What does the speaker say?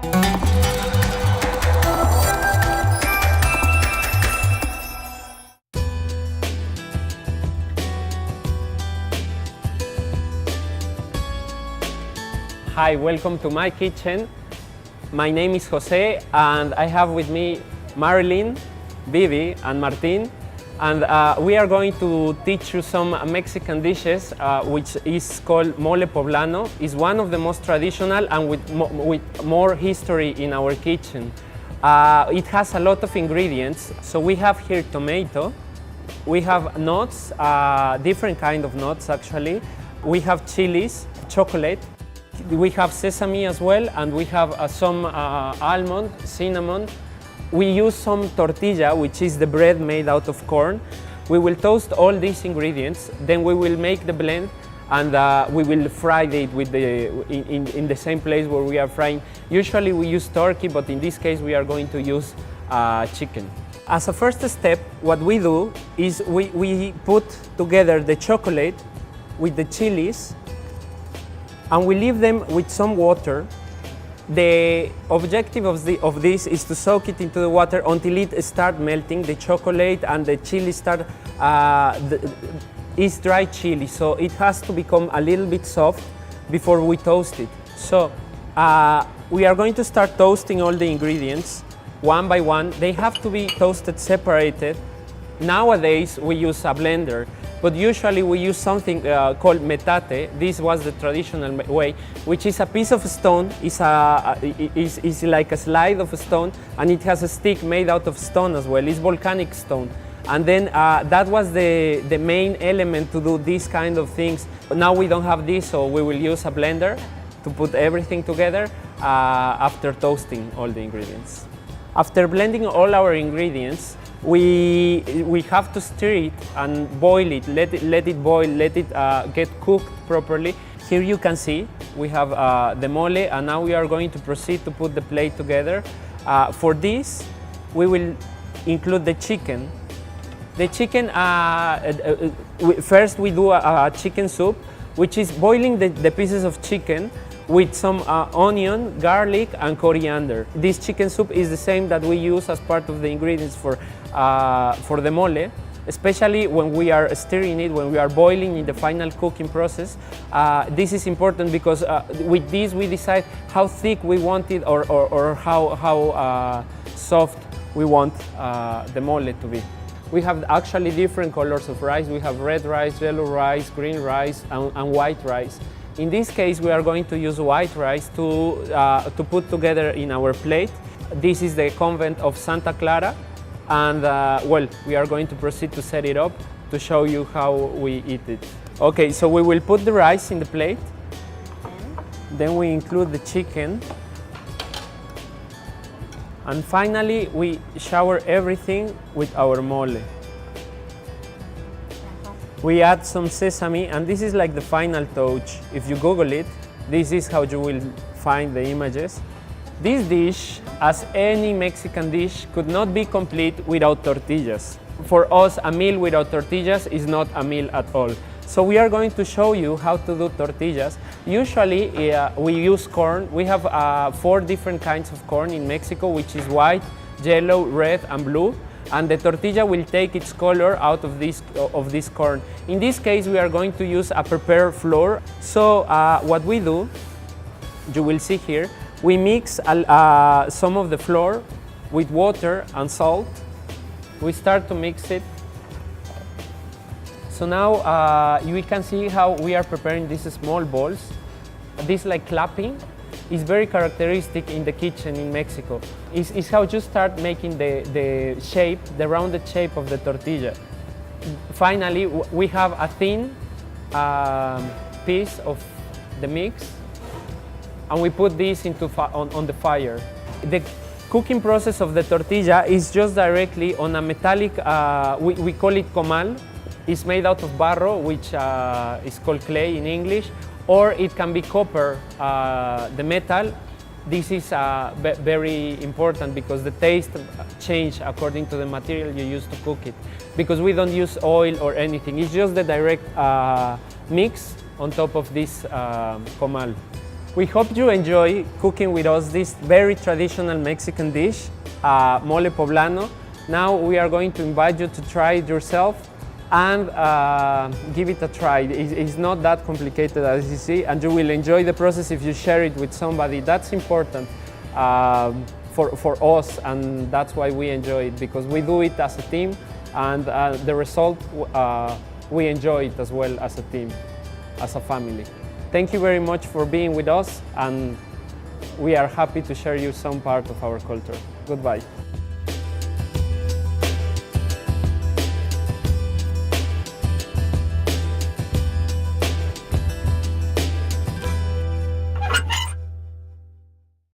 Hi, welcome to my kitchen. My name is Jose and I have with me Marilyn, Vivi and Martin, and we are going to teach you some Mexican dishes which is called mole poblano. It's one of the most traditional and with more history in our kitchen. It has a lot of ingredients. So we have here tomato, we have nuts, different kind of nuts actually. We have chilies, chocolate. We have sesame as well, and we have some almond, cinnamon. We use some tortilla, which is the bread made out of corn. We will toast all these ingredients, then we will make the blend, and we will fry it with in the same place where we are frying. Usually we use turkey, but in this case we are going to use chicken. As a first step, what we do is we put together the chocolate with the chilies, and we leave them with some water. The objective of this is to soak it into the water until it starts melting. The chocolate and the chili is dry chili, so it has to become a little bit soft before we toast it. So we are going to start toasting all the ingredients one by one. They have to be toasted separated. Nowadays we use a blender, but usually we use something called metate. This was the traditional way, which is a piece of stone. It's like a slide of stone, and it has a stick made out of stone as well. It's volcanic stone. And then that was the main element to do these kind of things. Now we don't have this, so we will use a blender to put everything together after toasting all the ingredients. After blending all our ingredients, we have to stir it and boil it, let it boil, let it get cooked properly. Here you can see we have the mole, and now we are going to proceed to put the plate together. For this, we will include the chicken. The chicken, first we do a chicken soup, which is boiling the pieces of chicken with some onion, garlic and coriander. This chicken soup is the same that we use as part of the ingredients for the mole, especially when we are stirring it, when we are boiling in the final cooking process. This is important because with this we decide how thick we want it or how soft we want the mole to be. We have actually different colors of rice. We have red rice, yellow rice, green rice and white rice. In this case, we are going to use white rice to put together in our plate. This is the convent of Santa Clara, and well, we are going to proceed to set it up to show you how we eat it. Okay, so we will put the rice in the plate. Then we include the chicken. And finally, we shower everything with our mole. We add some sesame, and this is like the final touch. If you Google it, this is how you will find the images. This dish, as any Mexican dish, could not be complete without tortillas. For us, a meal without tortillas is not a meal at all. So we are going to show you how to do tortillas. Usually we use corn. We have 4 different kinds of corn in Mexico, which is white, yellow, red and blue. And the tortilla will take its color out of this corn. In this case, we are going to use a prepared flour. So what we do, you will see here, we mix some of the flour with water and salt. We start to mix it. So now we can see how we are preparing these small balls. This like clapping is very characteristic in the kitchen in Mexico. It's how you start making the shape, the rounded shape of the tortilla. Finally, we have a thin piece of the mix, and we put this on the fire. The cooking process of the tortilla is just directly on a metallic, we call it comal. It's made out of barro, which is called clay in English, or it can be copper, the metal. This is very important because the taste changes according to the material you use to cook it. Because we don't use oil or anything, it's just the direct mix on top of this comal. We hope you enjoy cooking with us this very traditional Mexican dish, mole poblano. Now we are going to invite you to try it yourself and give it a try. It's not that complicated as you see, and you will enjoy the process if you share it with somebody. That's important for us, and that's why we enjoy it, because we do it as a team, and the result, we enjoy it as well as a team, as a family. Thank you very much for being with us, and we are happy to share you some part of our culture. Goodbye.